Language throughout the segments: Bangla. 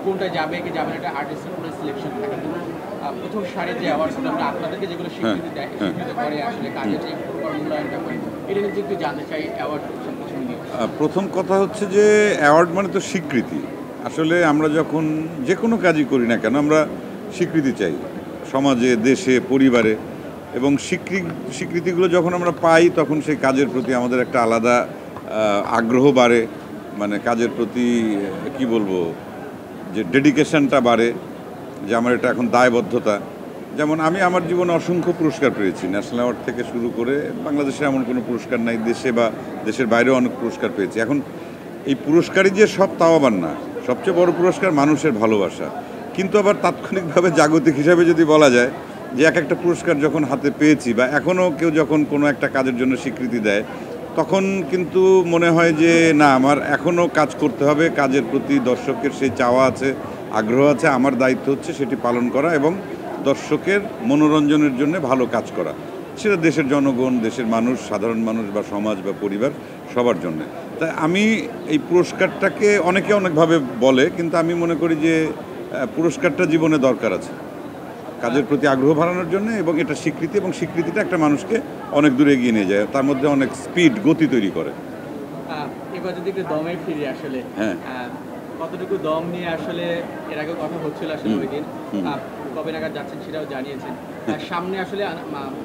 কোনটা যাবে কি যাবে না এটা আর্টিস্টের পুরো সিলেকশন থাকে। কিন্তু প্রথম সারির যে অ্যাওয়ার্ডগুলো আমরা আপনাদেরকে যেগুলো স্বীকৃতি দেয়, স্বীকৃতি করে আসলে কাজের যে পুরো মূল্যায়নটা করে, এটা নিয়ে একটু জানতে চাই অ্যাওয়ার্ড সবকিছু মিলিয়ে। প্রথম কথা হচ্ছে যে অ্যাওয়ার্ড মানে তো স্বীকৃতি। আসলে আমরা যখন যে কোনো কাজই করি না কেন আমরা স্বীকৃতি চাই সমাজে, দেশে, পরিবারে, এবং স্বীকৃতিগুলো যখন আমরা পাই তখন সেই কাজের প্রতি আমাদের একটা আলাদা আগ্রহ বাড়ে, মানে কাজের প্রতি কি বলবো যে ডেডিকেশনটা বাড়ে, যে আমার এটা এখন দায়বদ্ধতা। যেমন আমি আমার জীবনে অসংখ্য পুরস্কার পেয়েছি, ন্যাশনাল অ্যাওয়ার্ড থেকে শুরু করে বাংলাদেশে এমন কোনো পুরস্কার নাই, দেশে বা দেশের বাইরেও অনেক পুরস্কার পেয়েছি। এখন এই পুরস্কারই যে সব তাও আবার না, সবচেয়ে বড় পুরস্কার মানুষের ভালোবাসা। কিন্তু আবার তাৎক্ষণিকভাবে জাগতিক হিসাবে যদি বলা যায় যে এক একটা পুরস্কার যখন হাতে পেয়েছি বা এখনও কেউ যখন কোনো একটা কাজের জন্য স্বীকৃতি দেয় তখন কিন্তু মনে হয় যে না, আমার এখনও কাজ করতে হবে, কাজের প্রতি দর্শকের সেই চাওয়া আছে, আগ্রহ আছে, আমার দায়িত্ব হচ্ছে সেটি পালন করা এবং দর্শকের মনোরঞ্জনের জন্য ভালো কাজ করা, সেটা দেশের জনগণ, দেশের মানুষ, সাধারণ মানুষ বা সমাজ বা পরিবার সবার জন্য। তাই আমি এই পুরস্কারটাকে অনেকে অনেকভাবে বলে, কিন্তু আমি মনে করি যে পুরস্কারটা জীবনে দরকার আছে কাজের প্রতি আগ্রহ বাড়ানোর জন্য, এবং এটা স্বীকৃতি, এবং স্বীকৃতিটা একটা মানুষকে অনেক দূরে এগিয়ে নিয়ে যায়, তার মধ্যে অনেক স্পিড, গতি তৈরি করে। এবার যদি একটু দমে ফিরি আসলে, হ্যাঁ, কতটুকু দম নিয়ে আসলে এর আগে কথা হচ্ছিল আসলে ওই দিন, কবে নাগাদ যাচ্ছেন সেটাও জানিয়েছেন। সামনে আসলে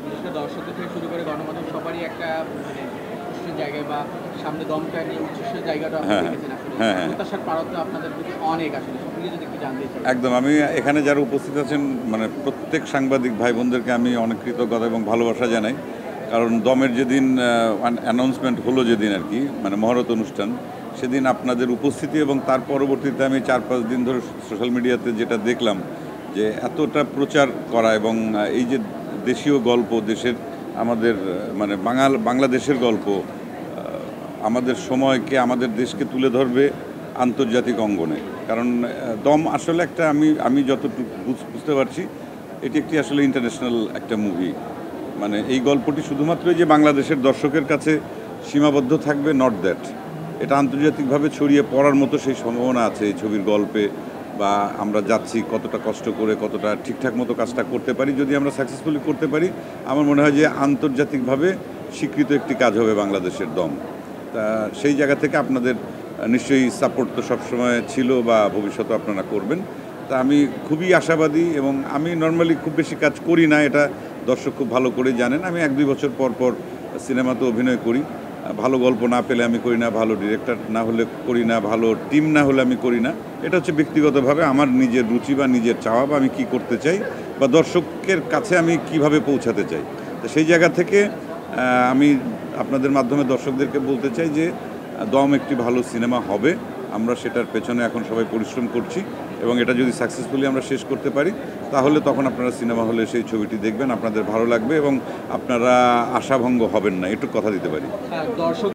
বিশেষ করে দর্শকদের থেকে শুরু করে গণমাধ্যম সবারই একটা মানে উচ্ছের জায়গায় বা সামনে দমটা নিয়ে উচ্ছের জায়গাটা আপনি দেখেছেন আসলে প্রত্যাশার পারত আপনাদের প্রতি অনেক আসলে সবগুলো যদি একটু জানতে চাই। একদম। আমি এখানে যারা উপস্থিত আছেন মানে প্রত্যেক সাংবাদিক ভাই বোনদেরকে আমি অনেক কৃতজ্ঞতা এবং ভালোবাসা জানাই, কারণ দমের যেদিন অ্যানাউন্সমেন্ট হলো, যেদিন আর কি মানে মহরত অনুষ্ঠান, সেদিন আপনাদের উপস্থিতি এবং তার পরবর্তীতে আমি 4-5 দিন ধরে সোশ্যাল মিডিয়াতে যেটা দেখলাম যে এতটা প্রচার করা, এবং এই যে দেশীয় গল্প, দেশের আমাদের মানে বাংলাদেশের গল্প আমাদের সময়কে, আমাদের দেশকে তুলে ধরবে আন্তর্জাতিক অঙ্গনে। কারণ দম আসলে একটা আমি যতটুকু বুঝতে পারছি এটি একটি আসলে ইন্টারন্যাশনাল একটা মুভি। মানে এই গল্পটি শুধুমাত্র যে বাংলাদেশের দর্শকের কাছে সীমাবদ্ধ থাকবে, নট দ্যাট, এটা আন্তর্জাতিকভাবে ছড়িয়ে পড়ার মতো সেই সম্ভাবনা আছে এই ছবির গল্পে। বা আমরা যাচ্ছি কতটা কষ্ট করে, কতটা ঠিকঠাক মতো কাজটা করতে পারি, যদি আমরা সাকসেসফুলি করতে পারি, আমার মনে হয় যে আন্তর্জাতিকভাবে স্বীকৃত একটি কাজ হবে বাংলাদেশের দম। তা সেই জায়গা থেকে আপনাদের নিশ্চয়ই সাপোর্ট তো সবসময় ছিল বা ভবিষ্যতে আপনারা করবেন। তা আমি খুবই আশাবাদী, এবং আমি নর্মালি খুব বেশি কাজ করি না, এটা দর্শক খুব ভালো করে জানেন। আমি 1-2 বছর পর পর সিনেমাতে অভিনয় করি, ভালো গল্প না পেলে আমি করি না, ভালো ডিরেক্টর না হলে করি না, ভালো টিম না হলে আমি করি না। এটা হচ্ছে ব্যক্তিগতভাবে আমার নিজের রুচি বা নিজের চাওয়া, বা আমি কী করতে চাই বা দর্শকের কাছে আমি কিভাবে পৌঁছাতে চাই। তো সেই জায়গা থেকে আমি আপনাদের মাধ্যমে দর্শকদেরকে বলতে চাই যে দম একটি ভালো সিনেমা হবে, আমরা সেটার পেছনে এখন সবাই পরিশ্রম করছি, এবং এটা যদি সাকসেসফুলি আমরা শেষ করতে পারি তাহলে তখন আপনারা সিনেমা হলে সেই ছবিটি দেখবেন, আপনাদের ভালো লাগবে এবং আপনারা আশাভঙ্গ হবেন না, এটুকু কথা দিতে পারি। দর্শক